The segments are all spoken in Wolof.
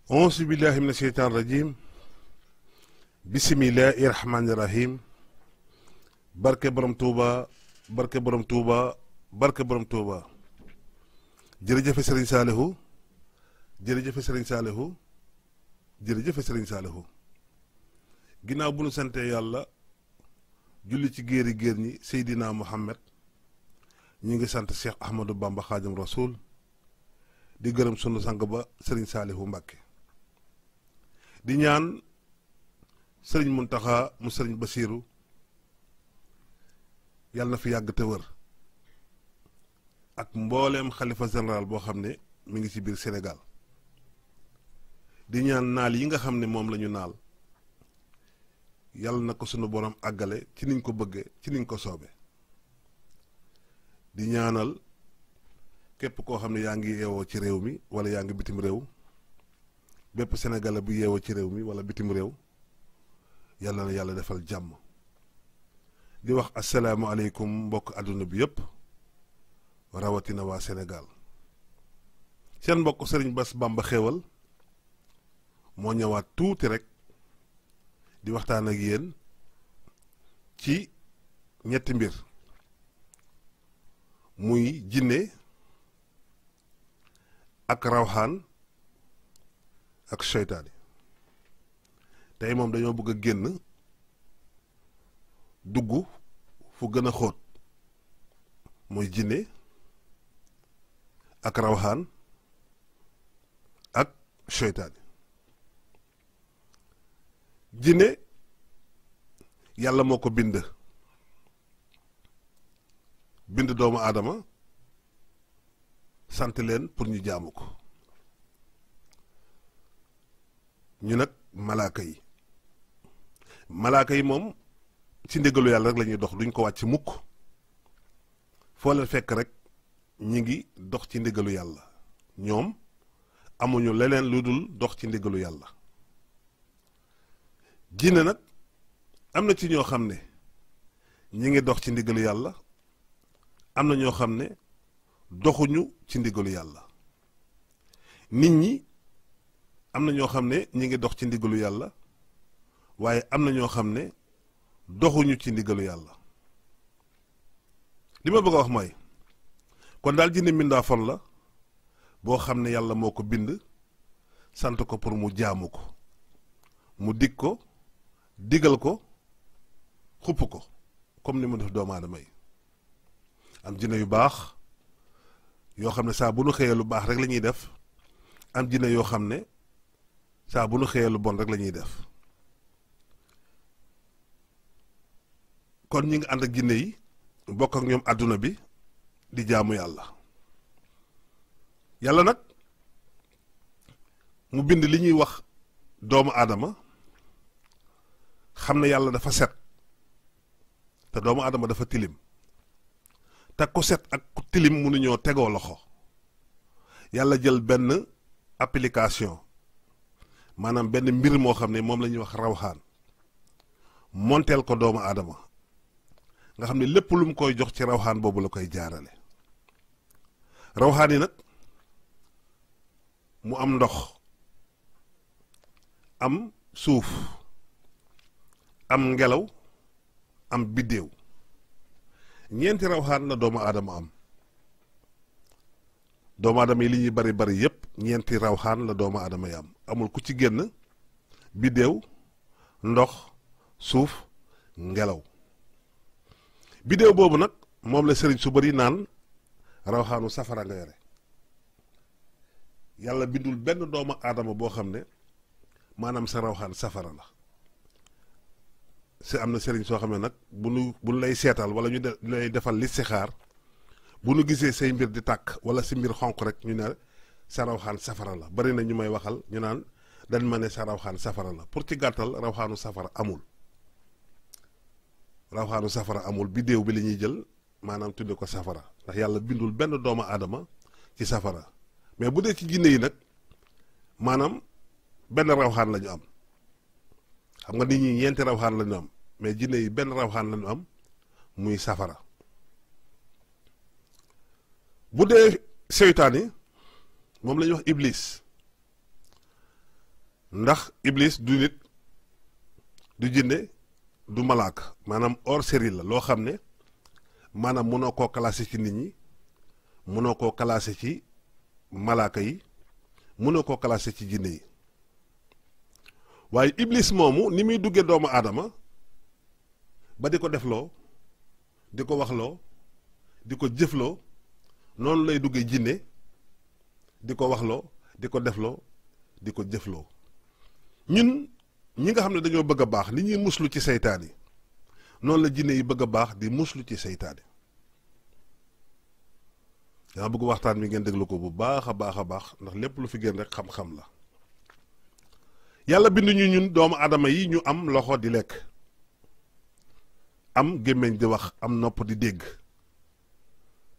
auzu billahi mina sheytaan rajim bisimillahi rahmaani rahim barke borom Touba barke borom Touba barke borom Touba jërëjëfe Serigne Saliou jërëjëfe Serigne Saliou jërëjëfe Serigne Saliou ginnaaw bu nu sante yàlla julli ci géeri géer ñi Seydina Muhammad ñu ngi sant Cheikh Ahmadou Bamba Khadim Rasoul di gërëm sunu sang ba Serigne Saliou Mbacké di ñaan Serigne Mountakha mu Serigne Bassirou yàlla na fi yàgg te wër ak mbooleem xalifa général boo xam ne mi ngi ci biir Sénégal di ñaan naal yi nga xam ne moom la ñu naal yàlla na ko sunu borom àggale ci niñ ko bëggee ci niñ ko soobe di ñaanal képp koo xam ne yaa ngi yeewoo ci réew mi wala yaa ngi bitim réew bépp sénégalais bu yeewoo ci réew mi wala bitim réew yàlla na yàlla defal jàmm di wax asalaamaaleykum mbokk àdduna bi yëpp rawatina waa Sénégal seen mbokk Serigne Bass Bamba Xéwal moo ñëwaat tuuti rek di waxtaan ak yéen ci ñetti mbir muy jinne ak rawxaan ak seytaane tey moom dañoo bëgg a génn dugg fu gën a xóot muy jinne ak rawxaan ak seytaane jinne yàlla moo ko bind doomu aadama sant leen pour ñu jaamu ko ñu nag malaaka yi moom ci ndigalu yàlla rek la ñuy dox duñ ko wàcc mukk foo leen fekk rek ñi ngi dox ci ndigalu yàlla ñoom amuñu leneen lu dul dox ci ndigalu yàlla jinne nag am na ci ñoo xam ne ñi ngi dox ci ndigalu yàlla am na ñoo xam ne doxuñu ci ndigalu yàlla nit ñi am na ñoo xam ne ñi ngi dox ci ndigalu yàlla waaye am na ñoo xam ne doxuñu ci ndigalu yàlla li ma bëgg a wax mooy kon daal jinne mbindaafon la boo xam ne yàlla moo ko bind sant ko pour mu jaamu ko mu dig ko digal ko xupp ko comme ni mu def doomu aadama yi am jinne yu baax yoo xam ne saa bu nu xëyee lu baax rek la ñuy def am jinne yoo xam ne saa bu nu xëyee lu bon rek la ñuy def kon ñi ngi ànd ak jinne yi bokk ak ñoom àdduna bi di jaamu yàlla yàlla nag mu bind li ñuy wax doomu aadama xam ne yàlla dafa set te doomu aadama dafa tilim te ku set ak ku tilim mënuñoo tegoo loxo yàlla jël benn application maanaam benn mbir moo xam ne moom la ñuy wax rawxaan monteel ko doomu aadama nga xam ne lépp lu mu koy jox ci rawxaan boobu la koy jaarale rawxaan yi nag mu am ndox am suuf am ngelaw am biddéew ñeenti rawxaan la doomu aadama am doomu aadama yi li ñuy bari bari yépp ñeenti rawxaan la doomu aadama yi am amul ku ci génn biddéew ndox suuf ngelaw biddéew boobu nag moom la sëriñ su bari naan rawxaanu safara nga yore yàlla bindul benn doomu aadama boo xam ne maanaam sa rawxaan safara la si am na sëriñ soo xam ne nag bu nu lay seetal wala ñu lay defal listixaar bu nu gisee say mbir di tàkk wala si mbir xonq rek ñu ne sa rawxaan safara la bari na ñu may waxal ñu naan dañ ma ne sa rawxaan safara la pour ci gàttal rawxaanu safara amul rawxaanu safara amul biddéew bi la ñuy jël maanaam tudde ko safara ndax yàlla bindul benn doomu aadama ci safara mais bu dee ci jinne yi nag maanaam benn rawxaan la ñu am xam nga nit ñi ñeenti rawxaan la ñu am mais jinne yi benn rawxaan la ñu am muy safara bu dee seytaan yi moom la ñuy wax iblis ndax iblis du nit du jinne du malaaka maanaam hors série la loo xam ne maanaam mënoo koo classé ci nit ñi mënoo koo classé ci malaaka yi mënoo koo classé ci jinne yi waaye iblis moomu ni muy duggee doomu aadama ba di ko defloo di ko waxloo di ko jëfloo noonu lay duggee jinne di ko waxloo di ko defloo di ko jëfloo ñun ñi nga xam ne dañoo bëgg a baax ni ñuy muslu ci seytaan yi noonu la jinne yi bëgg a baax di muslu ci seytaan yi dama bëgg waxtaan wi ngeen déglu ko bu baax a baax a baax ndax lépp lu fi gën rek xam-xam la yàlla bind ñu ñun doomu aadama yi ñu am loxo di lekk am gémmiñ di wax am nopp di dégg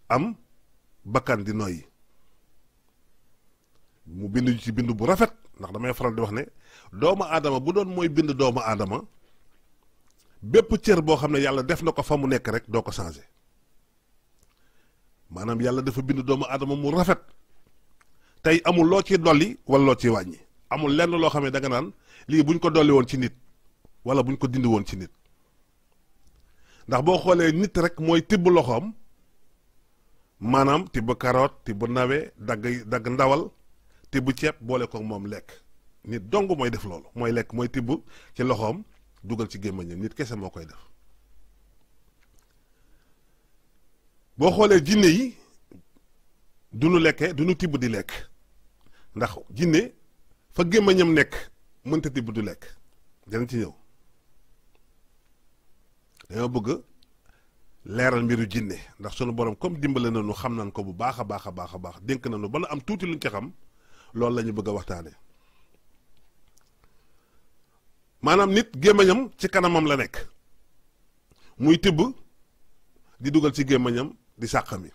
am bakkan di noyyi mu bind ñu ci bind bu rafet ndax damay faral di wax ne doomu aadama bu doon mooy bind doomu aadama bépp cër boo xam ne yàlla def na ko fa mu nekk rek doo ko changé maanaam yàlla dafa bind doomu aadama mu rafet tey amul loo ci dolli wala loo ci wàññi amul lenn loo xam ne da nga naan lii buñ ko dolli woon ci nit wala buñ ko dindi woon ci nit ndax boo xoolee nit rek mooy tibb loxoom maanaam tibb carotte tibb nawe dagg ndawal tibb ceeb boole ko moom lekk nit dong mooy def loolu mooy lekk mooy tibb ci loxoom dugal ci gémmañam nit kese moo koy def boo xoolee jinne yi duñu lekke duñu tibb di lekk ndax jinne fa gémmañam nekk mënta tibb du lekk danañ ci ñëw dañoo bëgg leeral mbiru jinne ndax sunu borom comme dimbale nañu xam nañ ko bu baax a baax a baax a baax dénk nañu ba nu am tuuti luñ ci xam loolu la ñu bëgg a waxtaane maanaam nit gémmañam ci kanamam la nekk muy tibb di dugal ci gémmañam di sàqami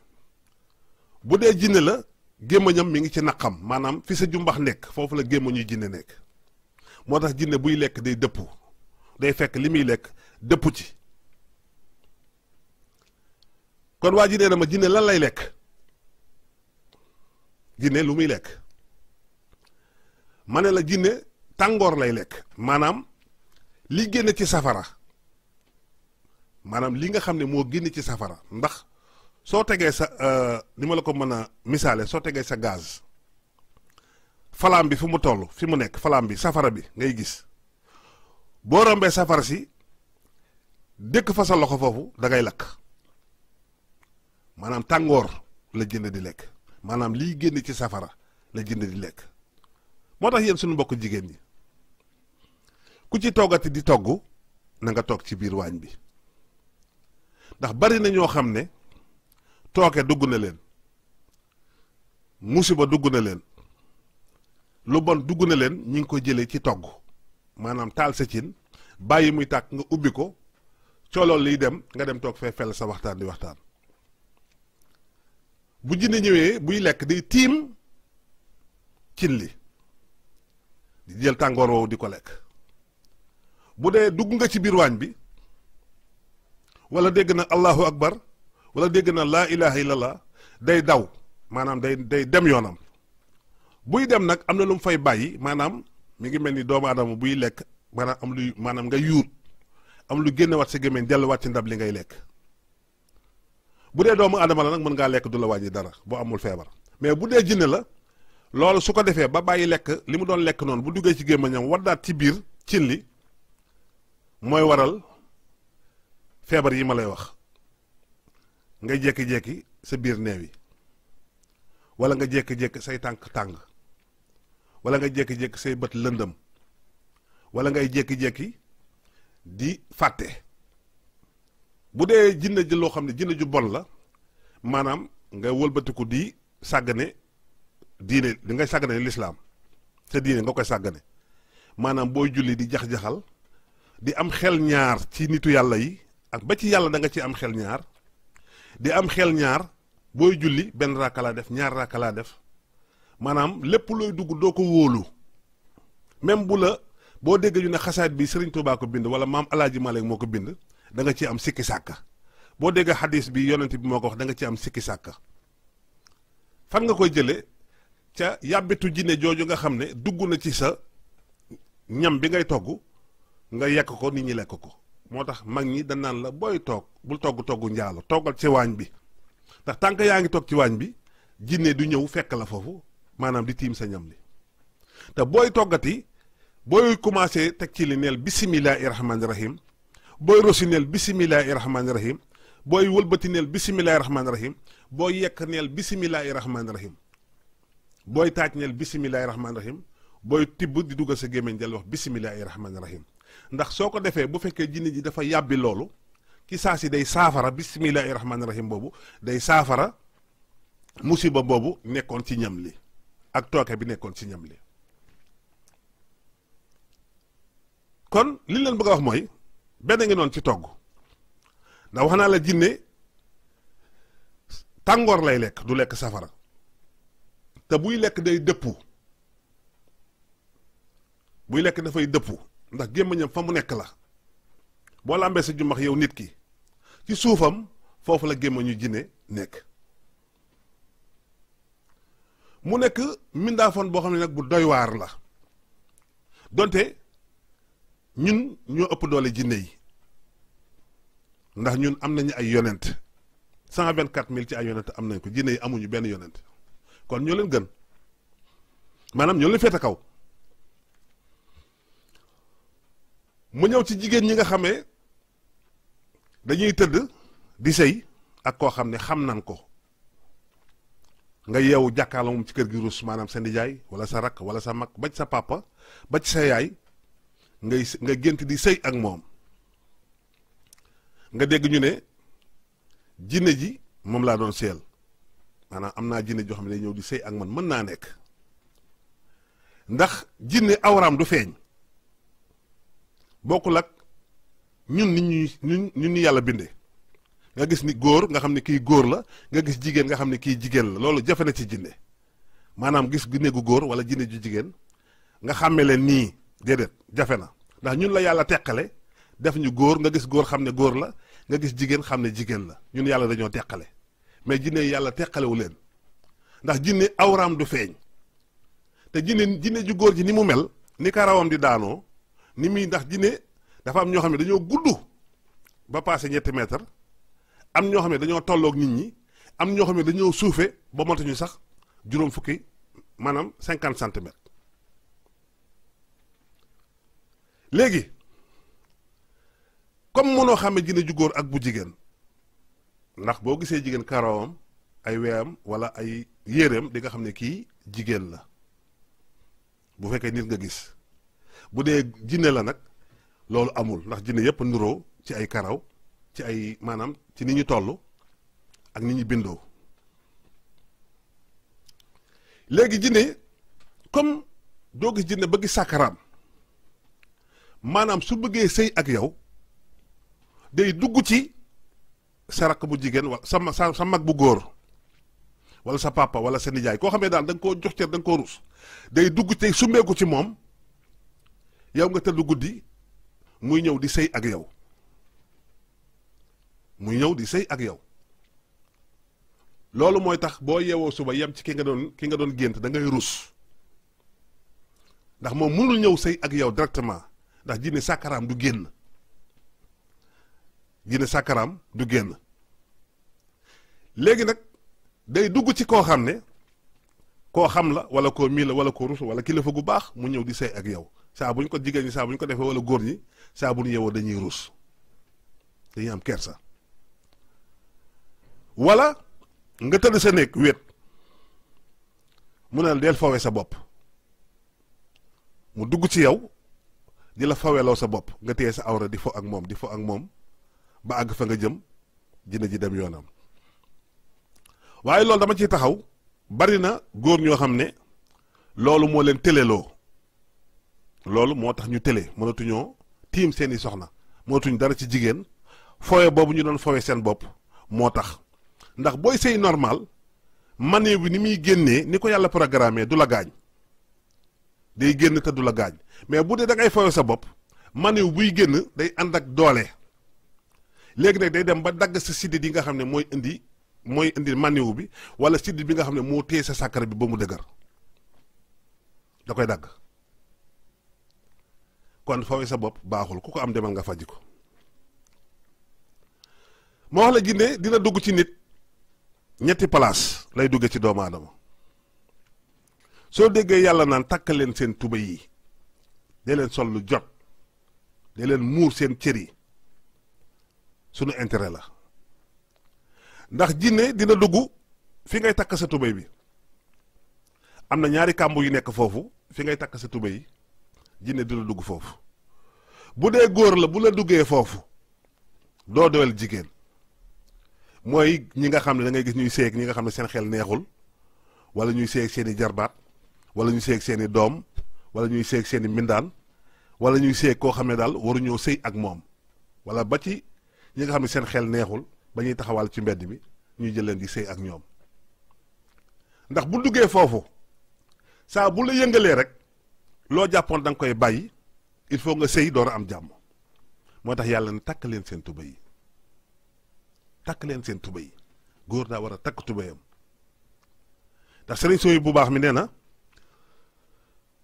bu dee jinne la gémmañam mi ngi ci naqam maanaam fi sa jumbax nekk foofu la gémmañuy jinne nekk moo tax jinne buy lekk day dëpp day fekk li muy lekk dëpp ci kon waa ji nee na ma jinne lan lay lekk jinne lu muy lekk ma ne la jinne tàngoor lay lekk maanaam li génn ci safara maanaam li nga xam ne moo génn ci safara ndax soo tegee sa ni ma la ko mën a misaale soo tegee sa gaz falaam bi fi mu toll fi mu nekk falaam bi safara bi ngay gis boo rombee safara si dëkk fa sa loxo foofu da ngay lakk maanaam tàngoor la jinne di lekk maanaam liy génn ci safara la jinne di lekk moo tax yéen suñu mbokk jigéen ñi ku ci toggati di togg na nga toog ci biir waañ bi ndax bari na ñoo xam ne tooke dugg na leen musiba dugg na leen lu bon dugg na leen ñi ngi ko jëlee ci togg maanaam taal sa cin bàyyi muy tàkk nga ubbi ko coolool liy dem nga dem toog fee fel sa waxtaan di waxtaan bu jinne ñëwee buy lekk day tiim cin li di jël tàngoor woowu di ko lekk bu dee dugg nga ci biir waañ bi wala dégg na allahu akbar wala dégg na laa ilaha illallah day daw maanaam day dem yoonam buy dem nag am na lu mu fay bàyyi maanaam mi ngi mel ni doomu aadama buy lekk maanaam am luy maanaam nga yuut am lu génne wat sa gémmiñ delluwaat ci ndab li ngay lekk bu dee doomu aadama la nag mën ngaa lekk du la wàññi dara boo amul feebar mais bu dee jinne la loolu su ko defee ba bàyyi lekk li mu doon lekk noonu bu duggee ci gémmiñam waddaat ci biir cin li mooy waral feebar yi ma lay wax ngay jékki-jékki sa biir neew yi wala nga jékki-jékki say tànk tàng wala nga jékki-jékki say bët lëndëm wala ngay jékki-jékki di fàtte bu dee jinne ji loo xam ne jinne ju bon la maanaam nga wëlbatiku di sàggane diine di ngay sàggane lislaam sa diine nga koy sàggane maanaam booy julli di jax-jaxal di am xel ñaar ci nitu yàlla yi ak ba ci yàlla da nga ci am xel ñaar di am xel ñaar booy julli benn raaka laa def ñaar raaka laa def maanaam lépp looy dugg doo ko wóolu même bu la boo déggee ñu ne xasaat bi Sëriñ Tuubaa ko bind wala maam Alaaji Maalik moo ko bind da nga ci am sikki sàkka boo déggee xadis bi yonent bi moo ko wax da nga ci am sikki sàkka fan nga koy jëlee ca yàbbitu jinne jooju nga xam ne dugg na ci sa ñam bi ngay togg nga yekk ko nit ñi lekk ko moo tax mag ñi dañ naan la booy toog bul togg njaalo toggal ci waañ bi ndax tànk yaa ngi toog ci waañ bi jinne du ñëw fekk la foofu maanaam di tiim sa ñam li te booy toggati booy commencé teg ci li neel bisimilahi rahmaani rahim booy rosi neel bisimilahi rahmaani rahim booy wëlbati neel bisimilahi rahmaani rahim booy yekk neel bisimilahi rahmaani rahim booy taaj neel bisimilahi rahmaani rahim booy tibb di duggal sa gémmiñ del wax bisimilahi rahmaani rahim ndax soo ko defee bu fekkee jinne ji dafa yàbbi loolu ci saa si day saafara bisimilahi rahmaani rahim boobu day saafara musiba boobu nekkoon ci ñam li ak tooke bi nekkoon ci ñam li kon li leen bëgg a wax mooy benn ngi noonu ci togg ndax wax naa la jinne tàngoor lay lekk du lekk safara te buy lekk day dëppu buy lekk dafay dëppu ndax gémmiñam fa mu nekk la boo lambee sa jumbax yow nit ki ci suufam foofu la gémmiñu jinne nekk mu nekk mindaafoon boo xam ne nag bu doy waar la donte ñun ñoo ëpp doole jinne yi ndax ñun am nañu ay yonent 124 000 ci ay yonent am nañ ko jinne yi amuñu benn yonent kon ñoo leen gën maanaam ñoo leen féete kaw mu ñëw ci jigéen ñi nga xamee dañuy tëdd di sëy ak koo xam ne xam nan ko nga yeewu jàkkaarloo moom ci kër gi rus maanaam sa nijaay wala sa rakk wala sa mag ba ci sa papa ba ci sa yaay nga gént di sëy ak moom nga dégg ñu ne jinne ji moom laa doon seel maanaam am naa jinne joo xam ne day ñëw di sëy ak man mën naa nekk ndax jinne awraam du feeñ bokkul ak ñun nit ñu yàlla bindee nga gis ni góor nga xam ne kii góor la nga gis jigéen nga xam ne kii jigéen la loolu jafe na ci jinne maanaam gis jinne gu góor wala jinne ju jigéen nga xàmme leen nii déedéet jafe na ndax ñun la yàlla teqale def ñu góor nga gis góor xam ne góor la nga gis jigéen xam ne jigéen la ñun yàlla dañoo teqale mais jinne yàlla teqalewu leen ndax jinne awraam du feeñ te jinne ju góor ji ni mu mel ni karawam di daanoo ni muy ndax jinne dafa am ñoo xam ne dañoo gudd ba passé 2 mètres am ñoo xam ne dañoo tolloog nit ñi am ñoo xam ne dañoo suufe ba matuñu sax juróom fukki maanaam 50 centimètres léegi comme mënoo xàmme jinne ju góor ak bu jigéen ndax boo gisee jigéen karawam ay weyam wala ay yéreem di nga xam ne kii jigéen la bu fekkee nit nga gis bu dee jinne la nag loolu amul ndax jinne yépp nuroo ci ay karaw ci ay maanaam ci ni ñu toll ak ni ñu bindoo léegi jinne comme doo gis jinne ba gis sàkkaraam maanaam su bëggee sëy ak yow day dugg ci sa rakk bu jigéen wala sa mag bu góor wala sa papa wala sa nijaay koo xamee daal da nga koo jox cër da nga koo rus day dugg tey summeeku ci moom yow nga tëdd guddi muy ñëw di sëy ak yow muy ñëw di sëy ak yow loolu mooy tax boo yeewoo suba yem ci ki nga doon gént da ngay rus ndax moom mënul ñëw sëy ak yow directement ndax jinne sàkkaraam du génn jinne sàkkaraam du génn léegi nag day dugg ci koo xam ne koo xam la wala koo mii la wala koo rus wala kilifa gu baax mu ñëw di sëy ak yow saa bu ñu ko jigéen ñi saa bu ñu ko defee wala góor ñi saa bu ñu yeewoo dañuy rus dañuy am kersa wala nga tëdd sa néeg wéet mu ne del fawe sa bopp mu dugg ci yow di la faweloo sa bopp nga téye sa awra di fo ak moom ba àgg fa nga jëm jinne ji dem yoonam waaye loolu dama ciy taxaw bari na góor ñoo xam ne loolu moo leen téléloo loolu moo tax ñu télé mënatuñoo tiim seeni soxna mënatuñ dara ci jigéen fowe boobu ñu doon fowe seen bopp moo tax ndax booy sëy normal manee bi ni muy génnee ni ko yàlla programmé du la gaañ day génn te du la gaañ mais bu dee da ngay fowe sa bopp manee buy génn day ànd ak doole léegi nag day dem ba dagg sa siddit yi nga xam ne mooy indi maniwu bi wala siddit bi nga xam ne moo téye sa sàkkara bi ba mu dëgër da koy dagg kon foofu sa bopp baaxul ku ko am demal nga faji ko. moo wax la jinne dina dugg ci nit ñetti place lay dugge ci doomu aadama. soo déggee yàlla naan takk leen seen tuba yi dee leen sol lu jot dee leen muur seen cër yi sunu intérêt la ndax jinne dina dugg fi ngay takk sa tubéy bi. am na ñaari kàmb yu nekk foofu fi ngay takk sa tubéy yi jinne dina dugg foofu. bu dee góor la bu la duggee foofu doo doyal jigéen mooy ñi nga xam ne da ngay gis ñuy seeg ñi nga xam ne seen xel neexul wala ñuy seeg seen i jarbaat wala ñuy seeg seen i doom wala ñuy seeg seen i mbindaan wala ñuy seeg koo xam ne daal waruñoo sëy ak moom wala ba ci ñi nga xam ne seen xel neexul ba ñuy taxawal ci mbedd mi ñuy jël leen di sëy ak ñoom. ndax bu duggee foofu saa bu la yëngalee rek loo jàppoon da nga koy bàyyi il faut nga sëy door a am jàmm. moo tax yàlla ne takk leen seen tuba yi takk leen seen tuba yi góor daa war a takk tubayam. ndax sëriñ sooy bu baax mi nee na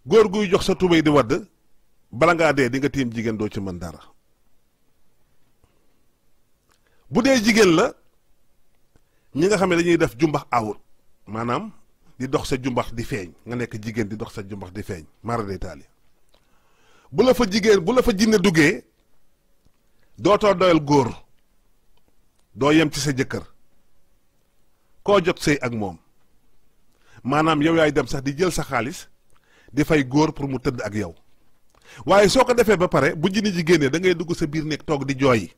góor guy jox sa tubay di wadd bala ngaa dee di nga tiim jigéen doo ci mën dara. bu dee jigéen la ñi nga xam ne dañuy def jumbax awut maanaam di dox sa jumbax di feeñ nga nekk jigéen di dox sa jumbax di feeñ mara day taali bu la fa jinne duggee dootoo doyal góor doo yem ci sa jëkkër koo jot sëy ak moom maanaam yow yaay dem sax di jël sa xaalis di fay góor pour mu tëdd ak yow waaye soo ko defee ba pare bu jinne ji génnee da ngay dugg sa biir nekk toog di jooyi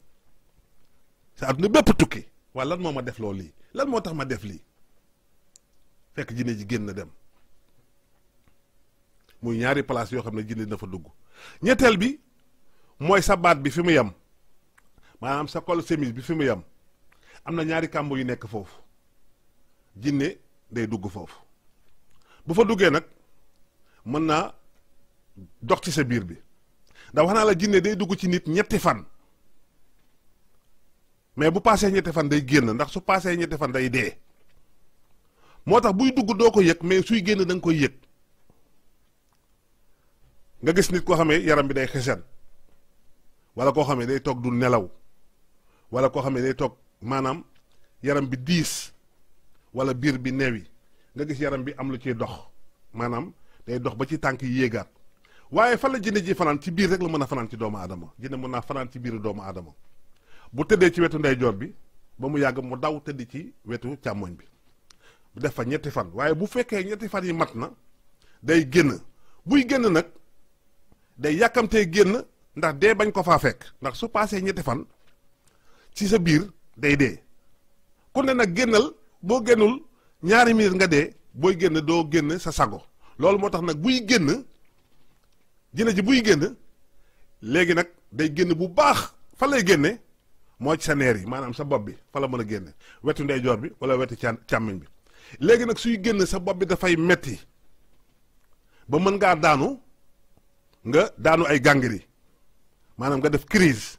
sa àdduna bépp tukki waaye lan moo ma def loo lii lan moo tax ma def lii fekk jinne ji génn na dem. muy ñaari place yoo xam ne jinne dina fa dugg. ñetteel bi mooy sa baat bi fi mu yem maanaam sa col chemise bi fi mu yem am na ñaari kàmb yu nekk foofu jinne day dugg foofu. bu fa duggee nag mën naa dox ci sa biir bi ndax wax naa la jinne day dugg ci nit ñetti fan mais bu paasee ñetti fan day génn ndax su paasee ñetti fan day dee. moo tax buy dugg doo ko yëg mais suy génn da nga koy yëg. nga gis nit koo xamee yaram bi day xesen wala koo xamee day toog du nelaw wala koo xamee day toog maanaam yaram bi diis wala biir bi newi nga gis yaram bi am lu ciy dox maanaam day dox ba ci tànk yi yéegaat waaye fan la jinne ji fanaan ci biir rek la mën a fanaan ci doomu aadama jinne mën naa fanaan ci biir doomu aadama bu tëddee ci wetu ndeyjoor bi ba mu yàgg mu daw tëdd ci wetu càmmoñ bi bu def fa ñetti fan waaye bu fekkee ñetti fan yi mat na day génn buy génn nag day yàkkamtee génn ndax dee bañ ko faa fekk ndax su paasee ñetti fan ci sa biir day dee ku ne nag génnal boo génnul ñaari minute nga dee booy génn doo génn sa sago loolu moo tax nag buy génn jinne ji buy génn léegi nag day génn bu baax fa lay génne moo ci sa neer yi maanaam sa bopp bi fa la mën a génne wetu ndeyjoor bi wala wetu càmmiñ bi léegi nag suy génn sa bopp bi dafay metti ba mën ngaa daanu ay gàngiri maanaam nga def crise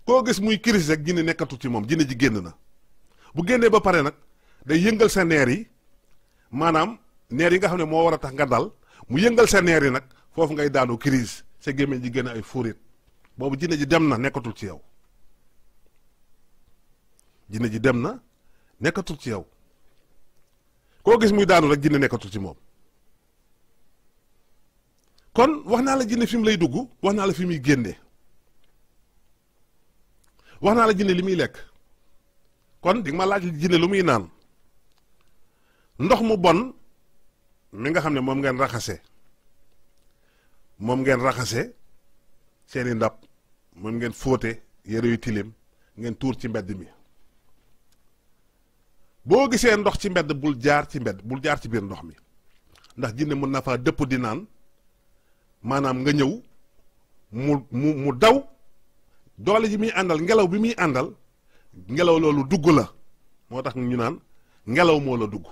koo gis muy crise rek jinne nekkatu ci moom jinne ji génn na bu génnee ba pare nag day yëngal sa neer yi maanaam neer yi nga xam ne moo war a tax nga dal mu yëngal sa neer yi nag foofu ngay daanu crise sa gémmiñ ji génn ay fuurit boobu jinne ji dem na nekkatul ci yow jinne ji dem na nekkatul ci yow koo gis muy daanu rek jinne nekkatul ci moom kon wax naa la jinne fi mu lay dugg wax naa la fi muy génne wax naa la jinne li muy lekk kon di nga ma laaj jinne lu muy naan ndox mu bon mi nga xam ne moom ngeen raxase seeni ndab moom ngeen fóote yére yu tilim ngeen tuur ci mbedd mi boo gisee ndox ci mbedd bul jaar ci biir ndox mi ndax jinne mën na faa dëpp di naan maanaam nga ñëw mu daw doole ji muy àndal ngelaw bi muy àndal ngelaw loolu dugg la moo tax ñu naan ngelaw moo la dugg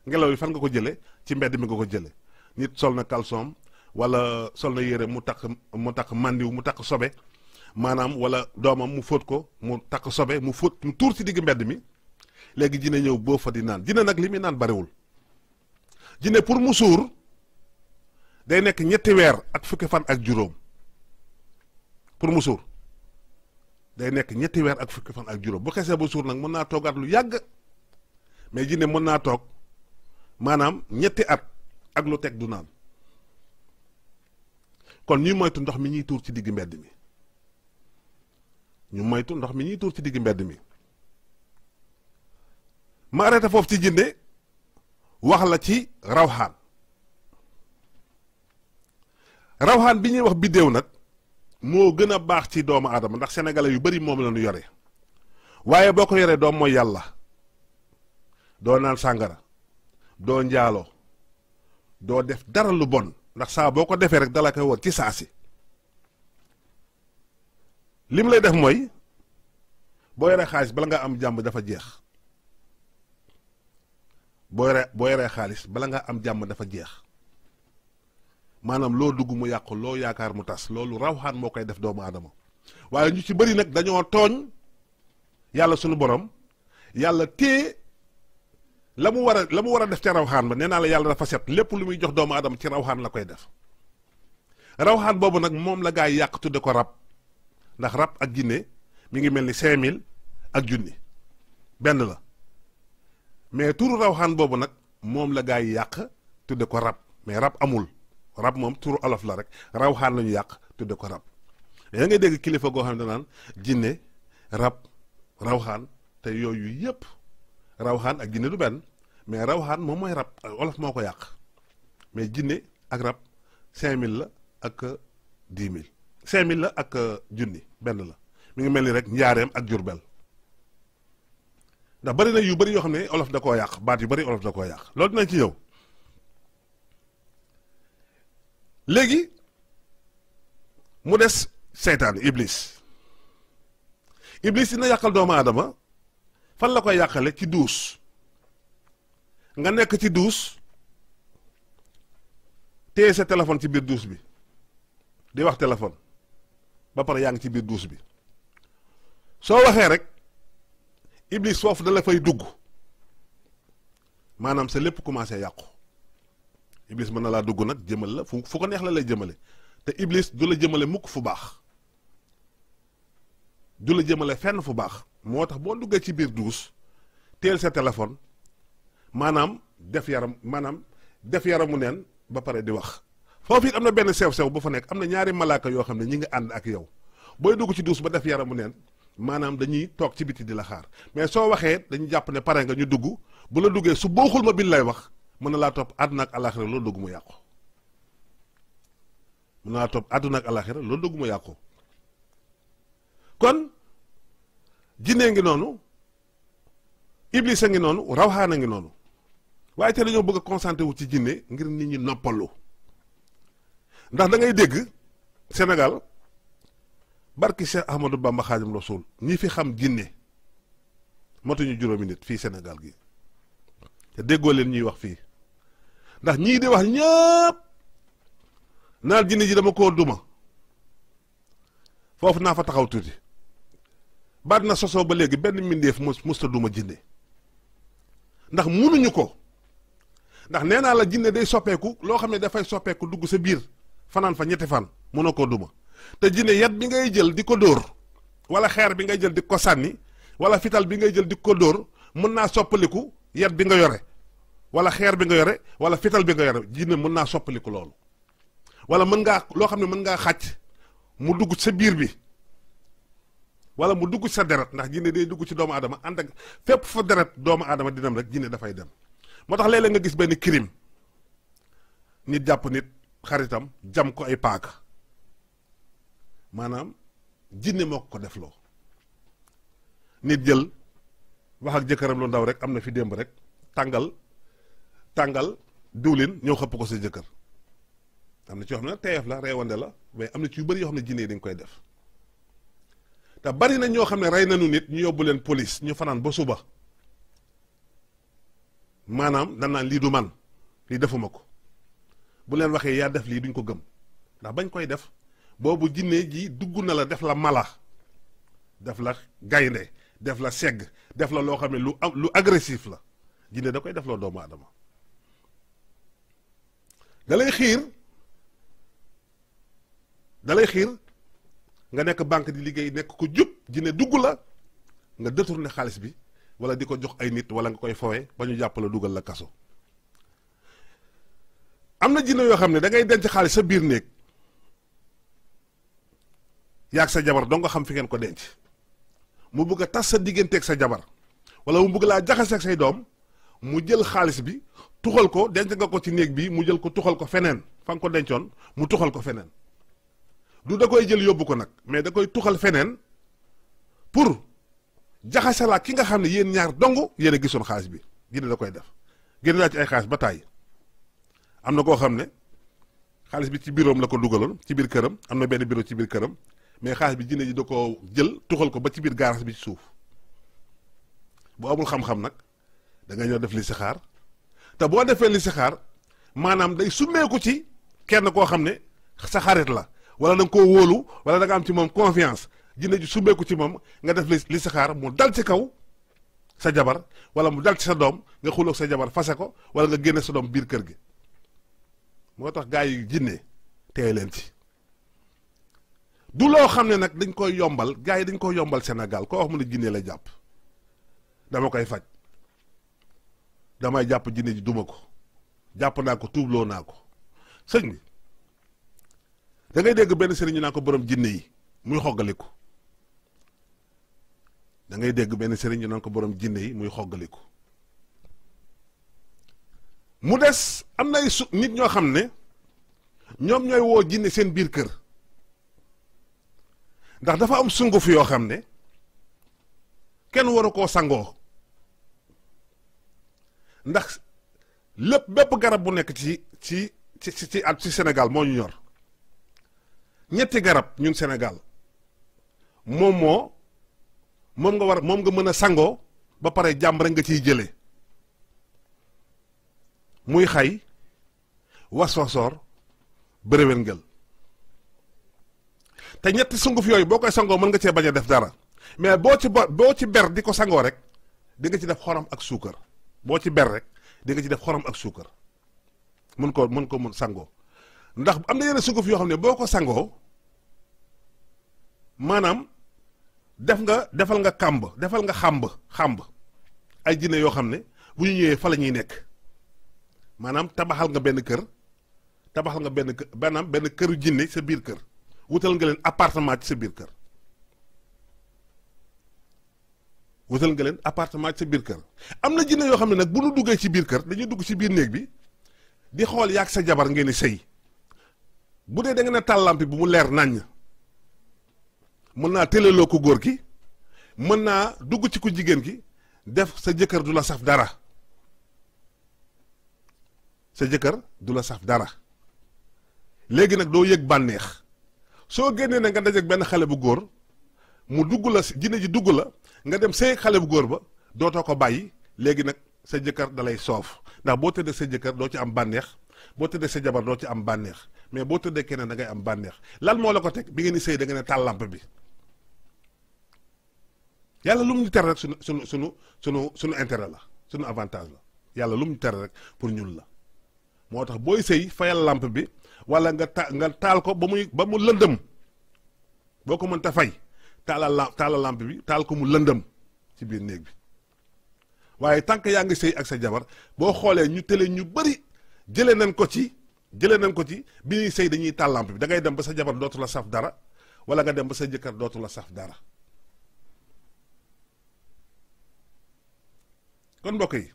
ngelaw yi fan nga ko jële ci mbedd mi nga ko jële nit sol na caleçon wala sol na yére mu takk mandiw mu takk sobe maanaam wala doomam mu fóot ko mu takk sobe mu tuur ci digg mbedd mi léegi jinne ñëw boo fa di naan jinne nag li muy naan bariwul jinne pour mu suur day nekk 3 weer ak fukki fan ak juróom pour mu suur day nekk ñetti weer ak fukki fan ak juróom bu xesee ba suur nag mën naa toogaat lu yàgg mais jinne mën naa toog maanaam ñetti at ak lu teg du naan kon ñuy moytu ndox mi ñuy tuur ci digg mbedd mi ñu moytu ndox mi ñuy tuur ci digg mbedd mi ma arrêté foofu ci jinne wax la ci rawxaan rawxaan bi ñuy wax biddéew nag moo gën a baax ci doomu aadama ndax sénégalais yu bari moom la ñu yore waaye boo ko yoree doom mooy yàlla doo naan sàngara doo njaaloo doo def dara lu bon ndax saa boo ko defee rek dala koy woon ci saasi li mu lay def mooy boo yoree xaalis bala nga am jàmm dafa jeex boo yoree xaalis bala nga am jàmm dafa jeex maanaam loo dugg mu yàqu loo yaakaar mu tas loolu rawxaan moo koy def doomu aadama waaye ñu ci bëri nag dañoo tooñ yàlla sunu borom yàlla téye la mu war a def ca rawxaan ba nee naa la yàlla dafa set lépp lu muy jox doomu aadama ci rawxaan la koy def rawxaan boobu nag moom la gaa yi yàq tudde ko rab ndax rab ak jinne mi ngi mel ni 5000 ak junni benn la mais turu rawxaan boobu nag moom la gaa yi yàq tudde ko rab mais rab amul rab moom turu olof la rek rawxaan la ñu yàq tudde ko rab da ngay dégg kilifa goo xam ne danaan jinne rab rawxaan te yooyu yëpp rawxaan ak jinne du benn mais rawxaan moom mooy rab olof moo ko yàq mais jinne ak rab 5000 la ak 10 000 5000 la ak junni benn la mi ngi mel ni rek njaareem ak jurbel ndax bari na yu bari yoo xam ne olof da koo yàq baat yu bari olof da koo yàq loolu dinañ ci ñëw léegi mu des seytaan iblis dina yàqal doomu aadama fan la koy yàqale ci duus nga nekk ci duus téye sa téléphone ci biir duus bi di wax téléphone ba pare yaa ngi ci biir duus bi soo waxee rek iblis foofu da la fay dugg maanaam sa lépp commencé yàqu iblis mën na laa dugg nag jëmal la fu ko neex la lay jëmale te iblis du la jëmale mukk fu baax du la jëmale fenn fu baax moo tax boo duggee ci biir duus teel sa téléphone maanaam def yaramu neen ba pare di wax foofu it am na benn sew-sew bu fa nekk am na ñaari malaaka yoo xam ne ñi ngi ànd ak yow booy dugg ci duus ba def yaramu neen maanaam dañuy toog ci biti di la xaar mais soo waxee dañu jàpp ne pare nga ñu dugg bu la duggee su booxul ma bil lay wax mën na laa topp àdduna ak alaxira loolu dugg mu yàqu mën na laa topp àdduna ak alaxira loolu dugg mu yàqu kon jinne ngi noonu iblis a ngi noonu rawxaan a ngi noonu waaye te dañoo bëgg a concentré wu ci jinne ngir nit ñi noppalu ndax da ngay dégg Sénégal barki Cheikh Ahmadou Bamba Xaadim Rasul ñi fi xam jinne matuñu juróomi nit fii Sénégal gi te déggoo leen ñuy wax fii ndax ñii di wax ñëpp naal jinne ji dama koo duma foofu naa fa taxaw tuuti baat na sosoo ba léegi benn mbindeef musta duma jinne ndax munuñu ko ndax nee naa la jinne day soppeeku loo xam ne dafay soppeeku dugg sa biir fanaan fa ñetti fan mënoo koo duma te jinne yat bi ngay jël di ko dóor wala xeer bi ngay jël di ko sànni wala fital bi ngay jël di ko dóor mën naa soppaliku yat bi nga yore wala xeer bi nga yore wala fital bi nga yore jinne mën naa soppaliku loolu wala mën ngaa loo xam ne mën ngaa xàcc mu dugg sa biir bi wala mu dugg sa deret ndax jinne day dugg ci doomu aadama ànd ak fépp fa deret doomu aadama di dem rek jinne dafay dem moo tax léeg-léeg nga gis benn crime nit jàpp nit xaritam jam ko ay paaka maanaam jinne moo ko def loo nit jël wax ak jëkkëram lu ndaw rek am na fi démb rek tàngal diwlin ñëw xëpp ko sa jëkkër am na ci yoo xam ne teyeef la reewande la mais am na ci yu bëri yoo xam ne jinne yi dañ koy def te bari na ñoo xam ne rey nañu nit ñu yóbbu leen police ñu fanaan ba suba maanaam danaan lii du man lii defuma ko bu leen waxee yaa def lii duñ ko gëm ndax bañ koy def boobu jinne ji dugg na la def la mala def la gaynde def la segg def la loo xam ne lu agressif la jinne da koy def loo doomu aadama dalay xiir nga nekk banque di liggéey nekk ko jub jinne dugg la nga détourné xaalis bi wala di ko jox ay nit wala nga koy fowe ba ñu jàpp la dugal la kaso. am na jinne yoo xam ne da ngay denc xaalis sa biir néeg yaag sa jabar dong nga xam fi ngeen ko denc mu bëgg a tas sa digganteeg sa jabar wala mu bëgg laa jaxaseeg say doom mu jël xaalis bi tuxal ko denc nga ko ci néeg bi mu jël ko tuxal ko feneen fa nga ko dencoon mu tuxal ko feneen du da koy jël yóbbu ko nag mais da koy tuxal feneen pour jaxase laa ki nga xam ne yéen ñaar dong yéen a gisoon xaalis bi jinne da koy def génn naa ci ay xaalis ba tàyyi am na koo xam ne xaalis bi ci biroom la ko dugaloon ci biir këram am na benn bureau ci biir këram mais xaalis bi jinne ji da ko jël tuxal ko ba ci biir garage bi ci suuf bu amul xam-xam nag da nga ñëw def listixaar te boo defee listixaar maanaam day summeeku ci kenn koo xam ne sa xarit la wala da nga koo wóolu wala da nga am ci moom confiance jinne ji summeeku ci moom nga def listixaar mu dal ci kaw sa jabar wala mu dal ci sa doom nga xuloog sa jabar fase ko wala nga génne sa doom biir kër gi moo tax gaa yi jinne teey leen ci du loo xam ne nag dañ koy yombal gaa yi dañ koy yombal Sénégal koo wax mu ne jinne la jàpp dama koy faj damay jàpp jinne ji duma ko jàpp naa ko tuubloo naa ko sëñ bi da ngay dégg benn sëriñ ñu naa ko borom jinne yi muy xoggaliku da ngay dégg benn sëriñ ñu naan ko borom jinne yi muy xoggaliku mu des am na ay nit ñoo xam ne ñoom ñooy woo jinne seen biir kër ndax dafa am sunguf yoo xam ne kenn waru koo sangoo ndax lépp bépp garab bu nekk ci Sénégal moo ñu ñor ñetti garab ñun Sénégal moom nga mën a sangoo ba pare jàmm rek nga ciy jëlee muy xay waswasoor bëréwén ngel te ñetti sunguf yooyu boo koy sangoo mën nga cee bañ a def dara mais boo ci ber di ko sangoo rek di nga ci def xorom ak suukar boo ci ber rek di nga ci def xorom ak suukar mën ko sangoo ndax am na yenn sunguf yoo xam ne boo ko sangoo maanaam defal nga xàmb ay jinne yoo xam ne bu ñu ñëwee fa la ñuy nekk maanaam tabaxal nga benn kër benn këru jinne sa biir kër wutal nga leen appartement ci sa biir kër am na jinne yoo xam ne nag bu nu duggee ci biir kër dañuy dugg ci biir néeg bi di xool yaag sa jabar ngeen di sëy bu dee da nga ne tàllampi bu mu leer naññ mën naa téléloo ko góor ki mën naa dugg ci ku jigéen ki def sa jëkkër du la saf dara léegi nag doo yëg bànneex soo génnee na nga dajeek benn xale bu góor mu dugg la jinne ji dugg la nga dem sëy xale bu góor ba dootoo ko bàyyi léegi nag sa jëkkër dalay soof ndax boo tëddee sa jëkkër doo ci am bànneex boo tëddee sa jabar doo ci am bànneex mais boo tëddee keneen da ngay am bànneex lan moo la ko teg bi ngeen di sëy da nga ne taal lampe bi yàlla lu mu ñu tere rek sunu intérêt la sunu avantage la yàlla lu mu ñu tere rek pour ñun la moo tax booy sëy fayal lampe bi wala nga taal ko ba mu lëndëm boo ko mënta fay taala lampe bi taal ko mu lëndëm ci biir néeg bi waaye tant que yaa ngi sëy ak sa jabar boo xoolee ñu télé ñu bëri jëlee nañ ko ci bi ñuy sëy dañuy taal lampe bi da ngay dem ba sa jabar dootu la saf dara wala nga dem ba sa jëkkër dootu la saf dara kon mbokk yi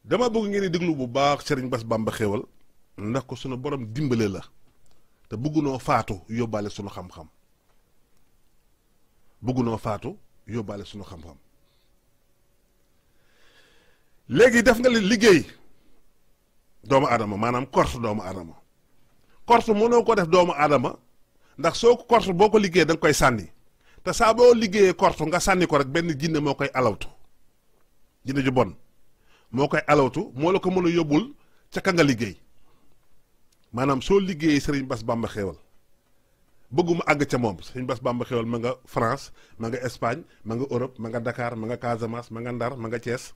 dama bëgg ngeen di déglu bu baax Serigne Bass Bamba Xéwal ndax ko sunu borom dimbale la te bëggunoo faatu yóbbaale sunu xam-xam léegi def nga liggéey doomu aadama maanaam korte doomu aadama korte mënoo ko def doomu aadama ndax soo ko korte boo ko liggéey da nga koy sànni te saa boo liggéeyee korte nga sànni ko rek benn jinne moo koy alawtu jinne ju bon moo koy alawtu moo la ko mën a yóbbul ca ka nga liggéey maanaam soo liggéeyee Serigne Bass Bamba Xéwal bëgguma àgg ca moom Serigne Bass Bamba Xéwal ma nga France ma nga Espagne ma nga Europe ma nga Dakar ma nga Casamance ma nga Ndar ma nga Thiès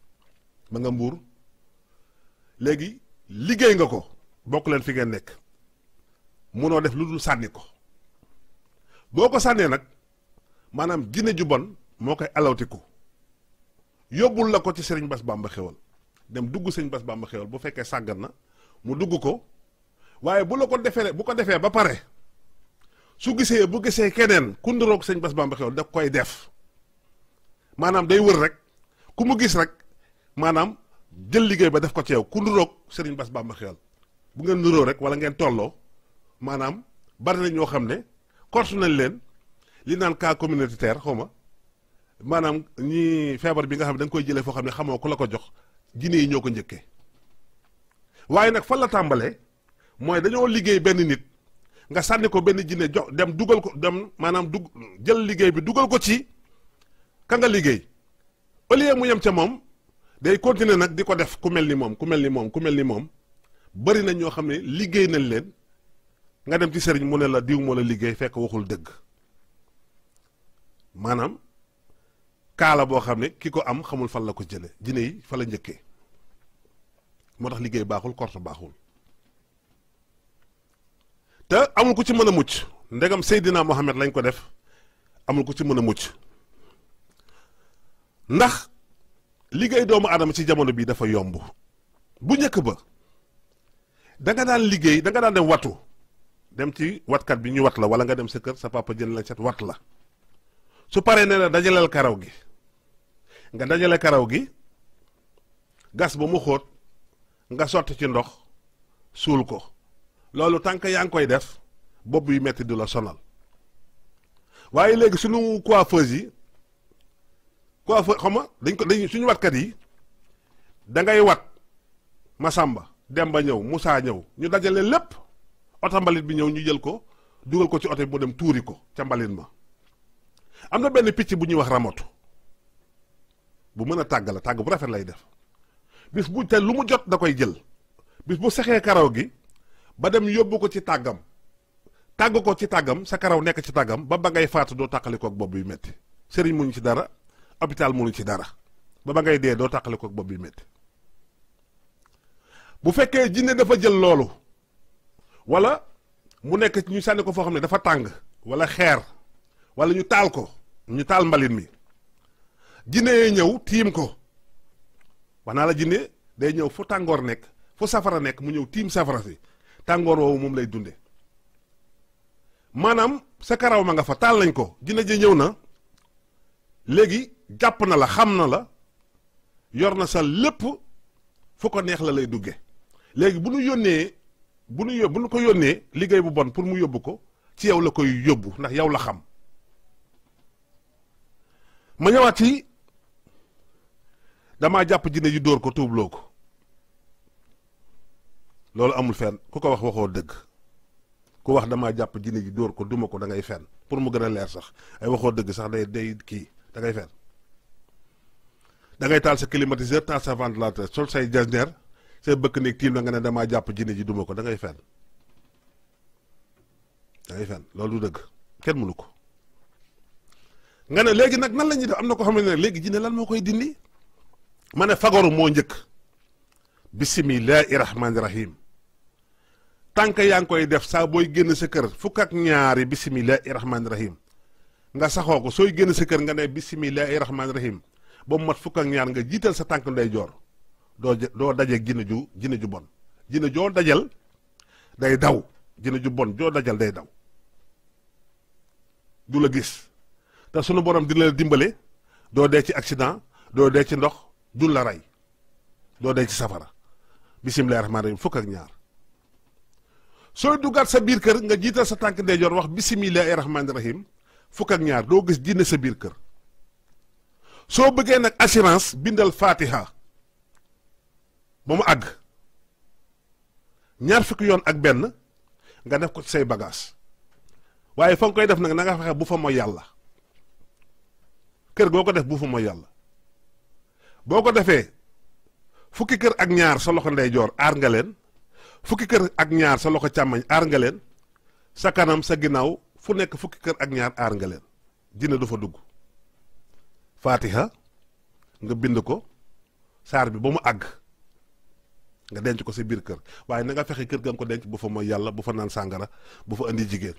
ma nga Mbuur léegi liggéey nga ko bokk leen fi ngeen nekk munoo def lu dul sànni ko boo ko sànnee nag maanaam jinne ju bon moo koy alawtiku yóbbul la ko ci Serigne Bass Bamba Xewal dem dugg Serigne Bass Bamba Xewal bu fekkee sàggan na mu dugg ko waaye bu ko defee ba pare bu gisee keneen ku nduroog Serigne Bass Bamba Xewal da koy def maanaam day wër rek ku mu gis rek maanaam jël liggéey ba def ko ci yow ku nduroog Serigne Bass Bamba Xewal bu ngeen nuroo rek wala ngeen tolloo maanaam bari na ñoo xam ne kortu nañ leen li naan cas communautaire xaw ma maanaam ñi feebar bi nga xam ne da nga koy jëlee foo xam ne xamoo ku la ko jox jinne yi ñoo ko njëkkee waaye nag fan la tàmbalee mooy dañoo liggéey benn nit nga sànni ko benn jinne jox dem dugal ko dem maanaam jël liggéey bi dugal ko ci ka nga liggéey au lieu mu yem ca moom day continuer nag di ko def ku mel ni moom bari na ñoo xam ne liggéey nañ leen nga dem ci sëriñ mu ne la diw moo la liggéey fekk waxul dëgg maanaam kaala boo xam ne ki ko am xamul fan la ko jële jinne yi fa la njëkkee moo tax liggéey baaxul korte baaxul te amul ku ci mën a mucc ndegam Seydina Mohamed lañ ko def amul ku ci mën a mucc ndax liggéey doomu aadama ci jamono bi dafa yomb bu njëkk ba da nga daan liggéey da nga daan dem watu dem ci watkat bi ñu wat la wala nga dem sa kër sa papa jël la set wat la su paree ne la dajaleel karaw gi nga dajale karaw gi gas ba mu xóot nga sotti ci ndox suul ko loolu tànk yaa ngi koy def bopp yu metti du la sonal waaye léegi suñu coiffeuse xam nga dañ suñu watkat yi da ngay wat Masamba Demba ñëw Moussa ñëw ñu dajale lépp oto mbalit bi ñëw ñu jël ko dugal ko ci oto bi mu dem tuuri ko ca mbalit ma am na benn picc bu ñuy wax ramatu bu mën a tàgg bu rafet lay def bis bu te lu mu jot da koy jël bis bu sexee karaw gi ba dem yóbbu ko ci tàggam tàgg ko ci tàggam sa karaw nekk ci tàggam ba ngay faatu doo tàqalikook bopp yu metti sëriñ muñu ci dara hôpital muñu ci dara ba ngay dee doo tàqalikook bopp yu metti bu fekkee jinne dafa jël loolu wala mu nekk ñu sànni ko foo xam ne dafa tàng wala xeer wala ñu taal mbalit mi jinne yee ñëw tiim ko wax naa la jinne day ñëw fu tàngoor nekk fu safara nekk mu ñëw tiim safara si tàngoor woowu moom lay dunde maanaam sa karaw ma nga fa taal nañ ko jinne ji ñëw na léegi jàpp na la xam na la yor na sa lépp fu ko neex la lay dugge léegi bu nu ko yónnee liggéey bu bon pour mu yóbbu ko ci yow la koy yóbbu ndax yow la xam ma ñëwaat ci damaa jàpp jinne ji dóor ko tuubloo ko loolu amul fenn ku ko wax waxoo dëgg ku wax damaa jàpp jinne ji dóor ko duma ko da ngay fenn pour mu gën a leer sax ay waxoo dëgg sax day kii da ngay fenn da ngay taal sa climatiseur taal sa ventilateur sol say jasneer say bëkk néeg tiim la nga ne damaa jàpp jinne ji duma ko da ngay fenn loolu du dëgg kenn mënu ko nga ne léegi nag nan la ñuy def am na ko xam ne léegi jinne lan moo koy dindi ma ne fagaru moo njëkk bisimillahi rahmaani rahim tànk yaa ngi koy def saa booy génn sa kër fukk ak ñaari bisimillahi rahmaani rahim nga saxoo ko sooy génn sa kër nga ne bisimillahi rahmaani rahim ba mu mat fukk ak ñaar nga jiital sa tànk ndeyjoor doo dajeeg jinne ju bon jinne joo dajal day daw jinne ju bon joo dajal day daw du la gis te sunu borom dina la dimbale doo dee ci accident doo dee ci ndox du la rey doo dee ci safara bisimilahi rahmaani rahim fukk ak ñaar sooy duggaat sa biir kër nga jiital sa tànk ndeyjoor wax bisimilahi rahmaani rahim fukk ak ñaar doo gis jinne sa biir kër soo bëggee nag assurance bindal fatiha ba mu àgg ñaar fukki yoon ak benn nga def ko ci say bagage waaye fa nga koy def nag na nga fexe bu fa mooy yàlla kër goo ko def bu fa mooy yàlla boo ko defee fukki kër ak ñaar sa loxo ndeyjoor aar nga leen fukki kër ak ñaar sa loxo càmmañ aar nga leen sa kanam sa ginnaaw fu nekk fukki kër ak ñaar aar nga leen jinne du fa dugg fatiha nga bind ko saar bi ba mu àgg nga denc ko sa biir kër waaye na nga fexe kër ga nga ko denc bu fa mooy yàlla bu fa naan sàngara bu fa indi jigéen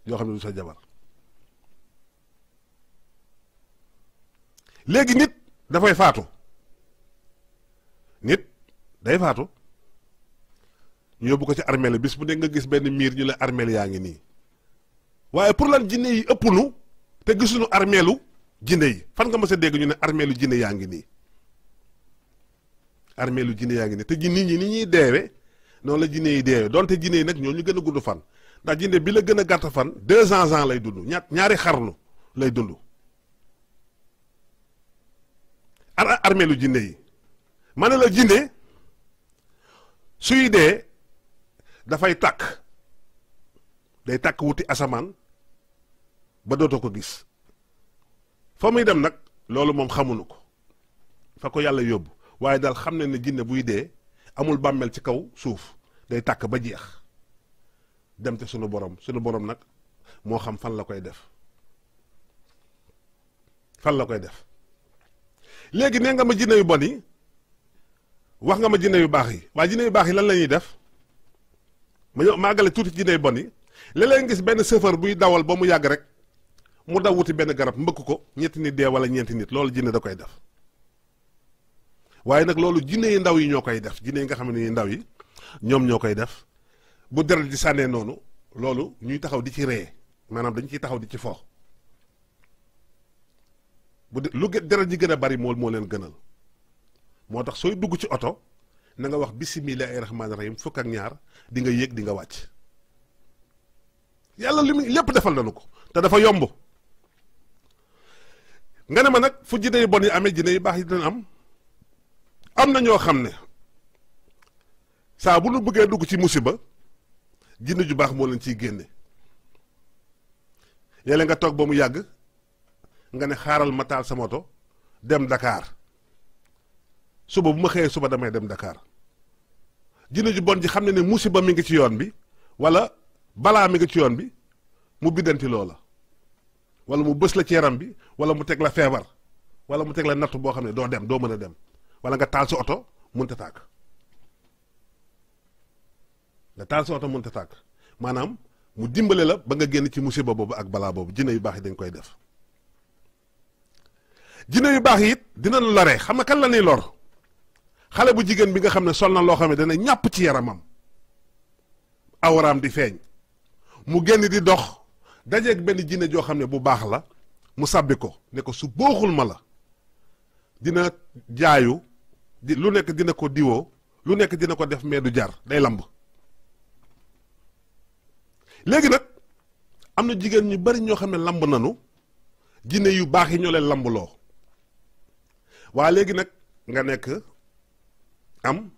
yoo xam ne du sa jabar léegi nit dafay faatu nit day faatu ñu yóbbu ko ci armeel bis bu nekk nga gis benn miir ñu la armeel yaa ngi nii waaye pour lan jinne yi ëpp nu te gisuñu armeelu jinne yi fan nga mës a dégg ñu ne armeelu jinne yaa ngi nii armeelu jinne yaa ngi nii te nit ñi ni ñuy deewe noonu la jinne yi deewe donte jinne yi nag ñoo ñu gën a gudd fan ndax jinne bi la gën a gàtt fan 200 ans lay dund ñaari xarnu lay dund armeelu jinne yi ma ne la jinne suy dee dafay tàkk day tàkk wuti asamaan ba dootoo ko gis fa muy dem nag loolu moom xamuñu ko fa ko yàlla yóbbu waaye daal xam ne ne jinne buy dee amul bàmmeel ci kaw suuf day tàkk ba jeex dem te sunu borom nag moo xam fan la koy def léegi nee nga ma jinne yu bon yi wax nga ma jinne yu baax yi waaye jinne yu baax yi lan la ñuy def ma ñëw maagale tuuti jinne yu bon yi léeg-léeg gis benn chauffeur buy dawal ba mu yàgg rek mu daw wuti benn garab mbëkk ko ñetti nit dee wala ñeenti nit loolu jinne da koy def waaye nag loolu jinne yi ndaw yi ñoo koy def jinne yi nga xam ne ndaw yi ñoom ñoo koy def bu deret di sànnee noonu loolu ñuy taxaw di ci ree maanaam dañ ciy taxaw di ci fo lu deret ji gën a bari moo leen gënal moo tax sooy dugg ci oto na nga wax bisimilahi rahmaani rahim fukk ak ñaar di nga yéeg di nga wàcc yàlla li mu lépp defal nañu ko te dafa yomb nga ne ma nag fu jinne yu bon yi amee jinne yu baax yi dina am na ñoo xam ne saa bu nu bëggee dugg ci musiba jinne ju baax moo leen ciy génne yàlla nga toog ba mu yàgg nga ne xaaral ma taal sa moto dem Dakar suba bu ma xëyee suba damay dem Dakar jinne ju bon ji xam ne ne musiba mi ngi ci yoon bi wala balaa mi ngi ci yoon bi mu biddanti loola wala mu bës la ci yaram bi wala mu teg la feebar wala mu teg la natt boo xam ne doo dem doo mën a dem wala nga taal sa oto mënta tàkk maanaam mu dimbale la ba nga génn ci musiba boobu ak balaa boobu jinne yu baax yi dañ koy def jinne yu baax yi it dinañu loree xam nga kan la ñuy lor xale bu jigéen bi nga xam ne sol na loo xam ne dana ñàpp ci yaramam awraam di feeñ mu génn di dox dajeeg benn jinne joo xam ne bu baax la mu sàbbi ko ne ko su booxul ma la dina jaayu lu nekk dina ko diwoo lu nekk dina ko def mais du jar day lamb léegi nag am na jigéen ñu bari ñoo xam ne lamb nanu jinne yu baax yi ñoo leen lambuloo waa léegi nag nga nekk am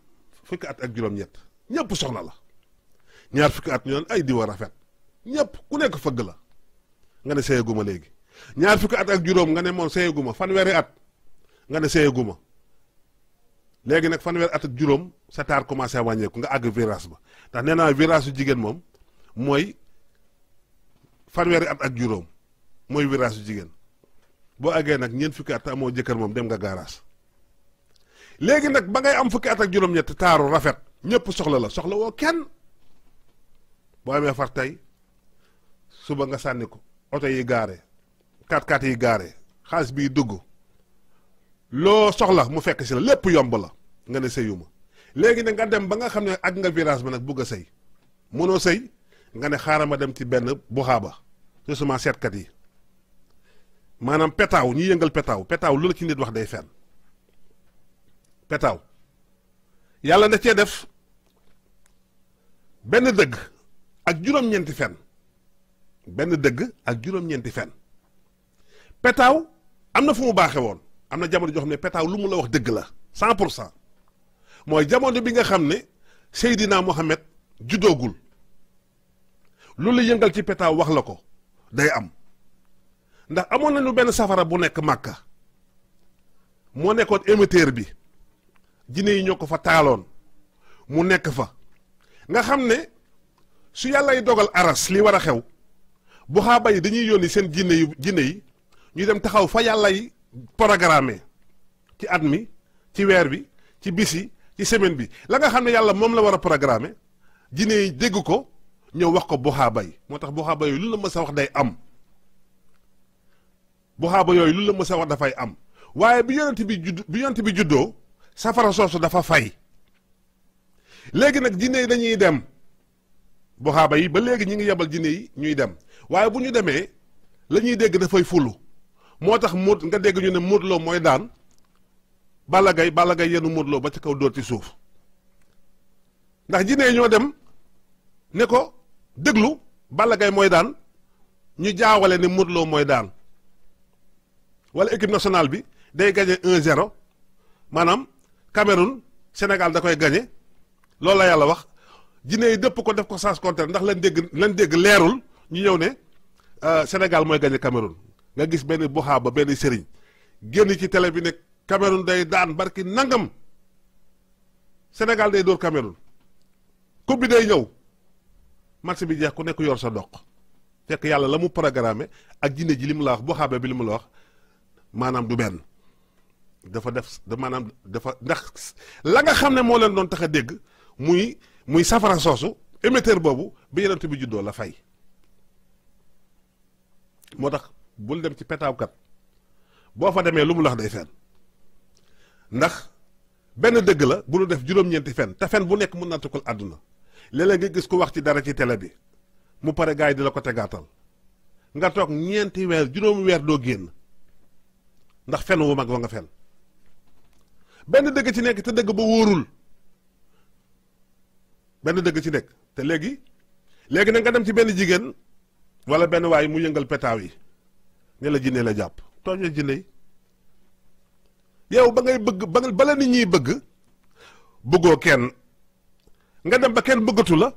fukki at ak juróom-ñett ñëpp soxla la ñaar fukki at ñu naan ay diwa rafet ñëpp ku nekk fëgg la nga ne sëyaguma léegi ñaar fukki at ak juróom nga ne moom sëyaguma fanweeri at nga ne sëyaguma léegi nag fanweeri at ak juróom sa taar commencé wàññeeku nga àgg virage ba ndax nee naa virage su jigéen moom mooy fanweeri at ak juróom mooy virage su jigéen boo àggee nag ñeent fukki at amoo jëkkër moom dem nga garage léegi nag ba ngay am fukki at ak juróom-ñett taaru rafet ñëpp soxla la soxla woo kenn boo amee far tey suba nga sànni ko oto yi gaare 4x4 yi gaare xaalis biy dugg loo soxla mu fekk si la lépp yomb la nga ne sëyuma léegi nag nga dem ba nga xam ne ak nga virage ba nag bugg a sëy mënoo sëy nga ne xaaral ma dem ci benn buxaaba c'est seulement seetkat yi maanaam petaaw ñi yëngal petaaw lu la ci nit wax day fen petaaw yàlla da cee def benn dëgg ak juróom-ñeenti fen petaaw am na fu mu baaxe woon am na jamono joo xam ne petaaw lu mu la wax dëgg la 100% mooy jamono bi nga xam ne Seydina Mohamed juddoogul lu la yëngal ci petaaw wax la ko day am ndax amoon nañu benn safara bu nekk Màkka moo nekkoon émetteur bi jinne yi ñoo ko fa taaloon mu nekk fa nga xam ne su yàlla yi dogal aras li war a xew bu xaaba yi dañuy yónni seen jinne yi ñu dem taxaw fa yàlla yi programme ci at mi ci weer bi ci bis yi ci semaine bi la nga xam ne yàlla moom la war a programme jinne yi dégg ko ñëw wax ko buxaaba yi moo tax buxaaba yooyu lu la mës a wax day am buxaaba yooyu lu la mës a wax dafay am waaye bi yonent bi juddoo safara soosu dafa fay léegi nag jinne yi dañuy dem buxaaba yi ba léegi ñi ngi yebal jinne yi ñuy dem waaye bu ñu demee la ñuy dégg dafay fulu moo tax nga dégg ñu ne Modou Lo mooy daan Balla Gaye yenu Modou Lo ba ci kaw dóor ci suuf ndax jinne yi ñoo dem ne ko déglu Balla Gaye mooy daan ñu jaawale ne Modou Lo mooy daan wala équipe nationale bi day gagné 1-0 maanaam Cameroun Sénégal da koy gagné loolu la yàlla wax jinne yi dëpp ko def ko sens contraire ndax lan dégg leerul ñu ñëw ne Sénégal mooy gagné Cameroun nga gis benn buxaaba benn sëriñ génn ci télé bi ne Cameroun day daan barki nangam Sénégal day dóor Cameroun coupe bi day ñëw match bi jeex ku nekk yor sa doq fekk yàlla la mu programmé ak jinne ji li mu la wax buxaaba bi li mu la wax maanaam du benn dafa def maanaam dafa ndax la nga xam ne moo leen doon tax a dégg muy safara soosu émetteur boobu bi yonent bi juddoo la fay moo tax bul dem ci petaawkat boo fa demee lu mu la wax day fen ndax benn dëgg la bu nu def juróom-ñeenti fen te fen bu nekk mën naa tukkal àdduna léeg-léeg nga gis ko wax ci dara ci télé bi mu pare gars yi di la ko tegaatal nga toog ñeenti weer juróomi weer doo génn ndax fen wu mag wa nga fen benn dëgg ci nekk te dëgg ba wóorul benn dëgg ci nekk te léegi nag nga dem ci benn jigéen wala benn waay mu yëngal petaaw yi ne la jinne la jàpp tooñee jinne yi yow ba ngay bëgg bala nit ñiy bëggoo kenn nga dem ba kenn bëggatu la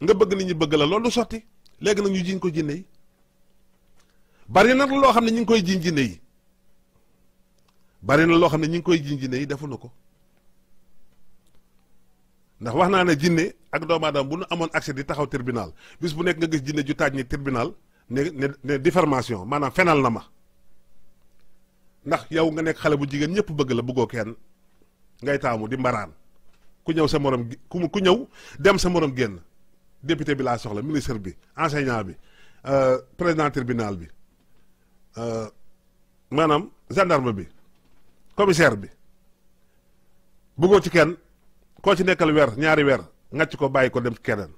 nga bëgg nit ñi bëgg la loolu du sotti léegi nag ñu jiñ ko jinne yi bari na loo xam ne ñu ngi koy jiñ jinne yi bari na loo xam ne ñu ngi koy jiñ jinne yi defu na ko ndax wax naa ne jinne ak doomu aadama bu nu amoon accès di taxaw tribunal bis bu nekk nga gis jinne ju taaj ni tribunal ne diffamation maanaam fenal na ma ndax yow nga nekk xale bu jigéen ñëpp bëgg la bëggoo kenn ngay taamu di mbaraan ku ñëw sa morom ku ñëw dem sa morom génn député bi laa soxla ministre bi enseignant bi président tribunal bi maanaam gendarme bi commissaire bi bëggoo ci kenn koo ci nekkal weer ñaari weer ngàcc ko bàyyi ko dem ci keneen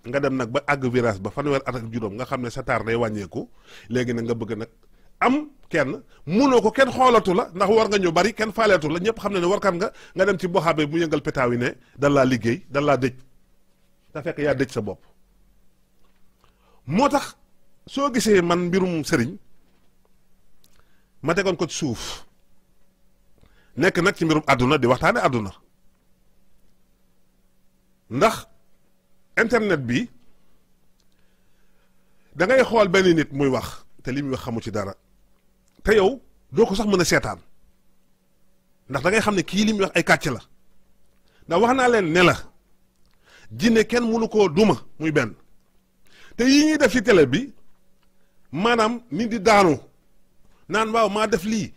nga dem nag ba àgg virage ba fanweer at ak juróom nga xam ne sa taar day wàññeeku léegi nag nga bëgg nag am kenn munoo ko kenn xoolatu la ndax war nga ñu bari kenn faaleetu la ñëpp xam ne ne warkat nga dem ci boxaabe mu yëngal petaaw yi ne dan laa liggéey dan laa dëj da fekk yaa dëj sa bopp moo tax soo gisee man mbirum sëriñ ma tegoon ko ci suuf nekk nag ci mbirum àdduna di waxtaane àdduna ndax internet bi da ngay xool benn nit muy wax te li muy wax xamu ci dara te yow doo ko sax mën a seetaan ndax da ngay xam ne kii li muy wax ay kàcc la ndax wax naa leen ne la jinne kenn mënu koo duma muy benn te yii ñuy def ci télé bi maanaam nit di daanu naan waaw maa def lii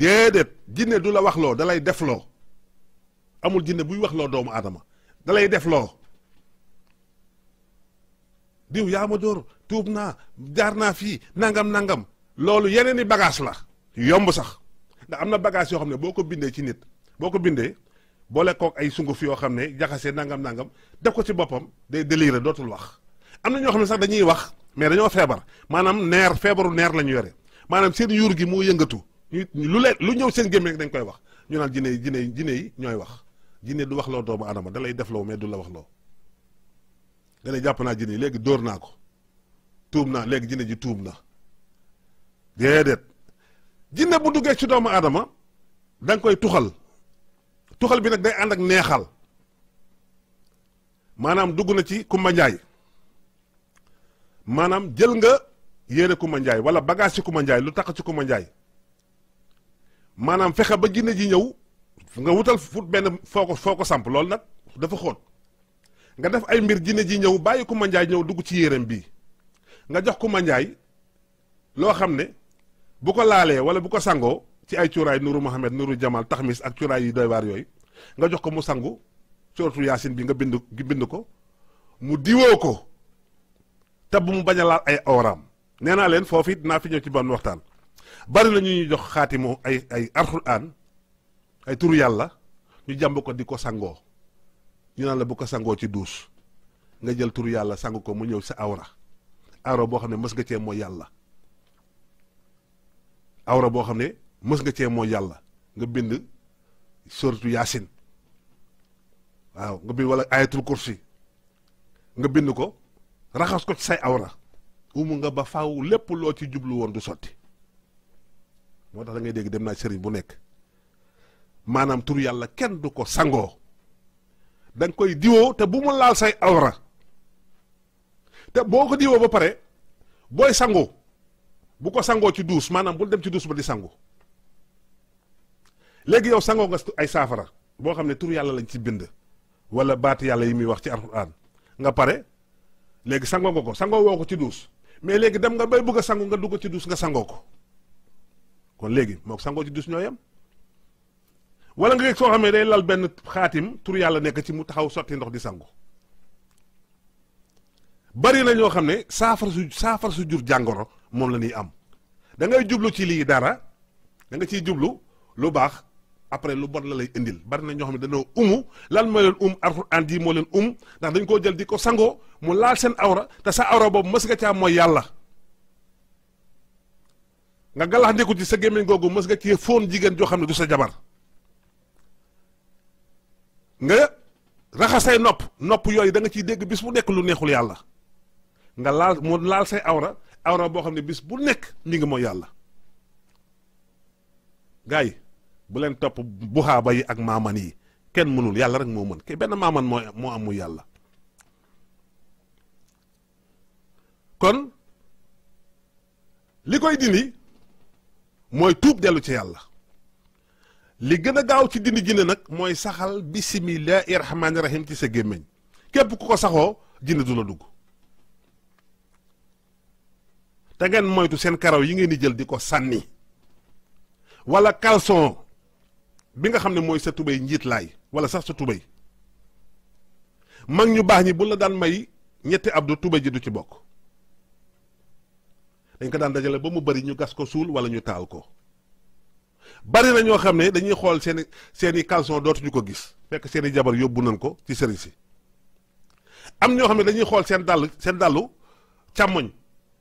déedéet jinne du la wax loo da lay def loo amul jinne buy wax loo doomu aadama da lay def loo diw yaa ma dóor tuub naa jaar naa fii nangam loolu yeneen i bagage la yomb sax ndax am na bagage yoo xam ne boo ko bindee ci nit boo ko bindee boole kook ay sunguf yoo xam ne jaxasee nangam def ko ci boppam day délire dootul wax am na ñoo xam ne sax dañuy wax mais dañoo feebar maanaam feebaru neer la ñu yore maanaam seen yuur gi moo yëngatu lu ñëw seen gémmiñ rek dañ koy wax ñu naan jinne yi ñooy wax jinne du wax loo doomu adama da lay def loo mais du la wax loo da lay jàpp naa jinne yi léegi dóor naa ko tuub naa léegi jinne ji tuub na déedéet jinne bu duggee ci doomu aadama da nga koy tuxal bi nag day ànd ak neexal maanaam dugg na ci Kumba Njaay maanaam jël nga yére Kumba Njaay wala bagage ci Kumba Njaay lu tax ci Kumba Njaay maanaam fexe ba jinne ji ñëw nga wutal fut benn foo ko samp loolu nag dafa xóot nga def ay mbir jinne ji ñëw bàyyi Kumba Njaay ñëw dugg ci yéreem bii nga jox Kumba Njaay loo xam ne bu ko laalee wala bu ko sangoo ci ay cuuraay nuru Mohamed nuru Jamal taxmis ak cuuraay yi doy waar yooyu nga jox ko mu sangu surtout Yaasin bi nga bind ko mu diwoo ko te bu mu bañ a laal ay awraam nee naa leen foofu it dinaa fi ñëw ci ban waxtaan bari na ñuy jox xaatimu ay alxuraan ay turu yàlla ñu jàmb ko di ko sangoo ñu naan la bu ko sangoo ci duus nga jël turu yàlla sang ko mu ñëw sa awra boo xam ne mës nga cee mooy yàlla awra boo xam ne mës nga cee mooy yàlla nga bind suratu yaasin waaw nga bind wala ayatul kursi nga bind ko raxas ko ci say awra umu nga ba faaw lépp loo ci jublu woon du sotti moo tax da ngay dégg dem naa sëriñ bu nekk maanaam tur yàlla kenn du ko sangoo da nga koy diwoo te bu mu laal say awra te boo ko diwoo ba pare booy sangoo bu ko sangoo ci duus maanaam bul dem ci duus ba di sangu léegi yow sangoo nga ay saafara boo xam ne tur yàlla lañ ci bind wala baati yàlla yi muy wax ci alxuraan nga pare léegi sangoo nga ko sangoo woo ko ci duus mais léegi dem nga bay bëgg a sangu nga dugg ci duus nga sangoo ko kon léegi moo ko sangoo ci duus ñoo yem wala nga yëg soo xam ne day lal benn xaatim tur yàlla nekk ci mu taxaw sotti ndox di sangu bari na ñoo xam ne saafara su jur jàngoro moom la ñuy am da ngay jublu ci lii dara da nga ciy jublu lu baax après lu bon la lay indil bari na ñoo xam ne dañoo lan mooy leen alxuraan ji moo leen ndax dañ koo jël di ko sangoo mu laal seen awra te sa awra boobu mës nga caa mooy yàlla nga galax ndiku ci sa gémmiñ googu mës nga cee fóon jigéen joo xam ne du sa jabar nga raxasay nopp yooyu da nga ciy dégg bis bu nekk lu neexul yàlla nga laal say awra boo xam ne bis bu nekk mi ngi mooy yàlla gars yi bu leen topp buxaaba yi ak maaman yi kenn mënul yàlla rek moo mën ke benn maaman moo am muy yàlla kon li koy dindi mooy tuub dellu ci yàlla li gën a gaaw ci dindi jinne nag mooy saxal bisimillahi rahmaani rahim ci sa gémmiñ képp ku ko saxoo jinne du la dugg te ngeen moytu seen karaw yi ngeen di jël di ko sànni wala caleçon bi nga xam ne mooy sa tubéy njiit laay wala sax sa tubéy mag ñu baax ñi bu la daan may ñetti abdu tubéy ji du ci bokk dañ ko daan dajale ba mu bari ñu gas ko suul wala ñu taal ko bari na ñoo xam ne dañuy xool seeni caleçon dootuñu ko gis fekk seeni jabar yóbbu nañ ko ci sëriñ si am ñoo xam ne dañuy xool seen dallu càmmoñ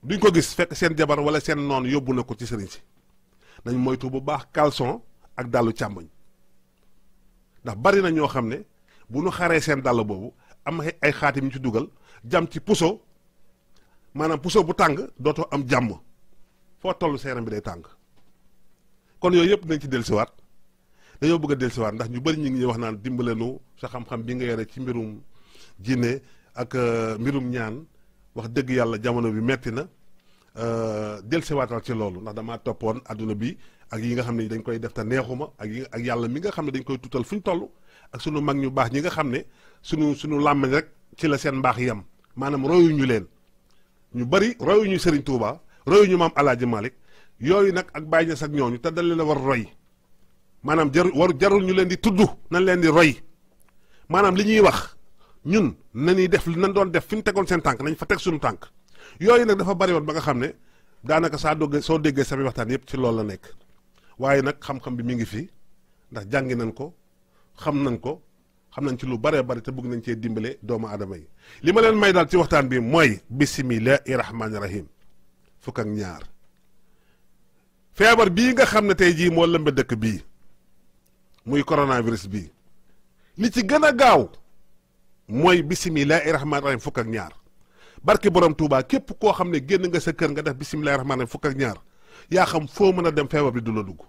duñ ko gis fekk seen jabar wala seen noon yóbbu na ko ci sëriñ si nañ moytu bu baax caleçon ak dallu càmmoñ ndax bari na ñoo xam ne bu ñu xaree seen dàll boobu am ay xaatim ñu ci dugal jam ci puso maanaam puso bu tàng dootoo am jàmm foo toll seeram bi day tàng kon yooyu yëpp nañ ci dellusiwaat dañoo bëgg a dellusiwaat ndax ñu bëri ñu ngi wax naan dimbalenu sa xam-xam bi nga yore ci mbirum jinne ak mbirum ñaan wax dëgg yàlla jamono bi metti na dellusiwaatal ci loolu ndax damaa toppoon adduna bi ak yi nga xam ne dañ koy def te neexuma ak yàlla mi nga xam ne dañ koy tuutal fu ñu toll ak sunu mag ñu baax ñi nga xam ne sunu làmmiñ rek ci la seen mbaax yem maanaam royuñu leen ñu bëri royuñu Serigne Touba royuñu maam El Hadj Malick yooyu nag ak Baye Niass ak ñooñu te dañ leen a war roy maanaam jarul ñu leen di tudd nañ leen di roy maanaam li ñuy wax ñun nañuy def nañ doon def fi ñu tegoon seen tànk nañ fa teg suñu tànk yooyu nag dafa bari woon ba nga xam ne daanaka soo déggee samay waxtaan yëpp ci loolu la nekk waaye nag xam-xam bi mi ngi fi ndax jàngi nañ ko xam nañ ci lu baree bari te bëgg nañ cee dimbale doomu aadama yi li ma leen may daal ci waxtaan bi mooy bisimillahi rahmaani rahim fukk ak ñaar feebar bii nga xam ne tey jii moo lëmbe dëkk bii muy coronavirus bii li ci gën a gaaw mooy bisimillahi rahmaani rahim fukk ak ñaar barke borom Touba képp koo xam ne génn nga sa kër nga def bisimillahi rahmaani rahim fukk ak ñaar yaa xam foo mën a dem feebar bi du la dugg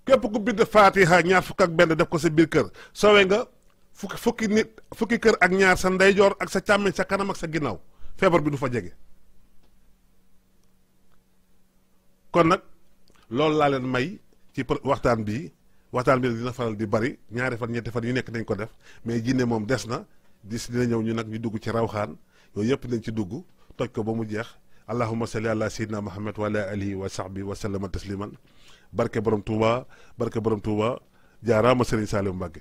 képp ku bind faatiha ñaar fukk ak benn def ko sa biir kër sowe nga fukki kër ak ñaar sa ndeyjoor ak sa càmmeñ sa kanam ak sa ginnaaw feebar bi du fa jege kon nag loolu laa leen may ci waxtaan bi dina faral di bari ñaari fan ñetti fan yu nekk dañ ko def mais jinne moom des na dina ñëw ñu nag ñu dugg ci rawxaan yooyu yëpp nañ ci dugg toj ko ba mu jeex allahumma salli ala sayyidina muhammad wa ala alihi wa sahbihi wa sallama tasliman barke borom Touba jaaraama Serigne Saliou Mbacké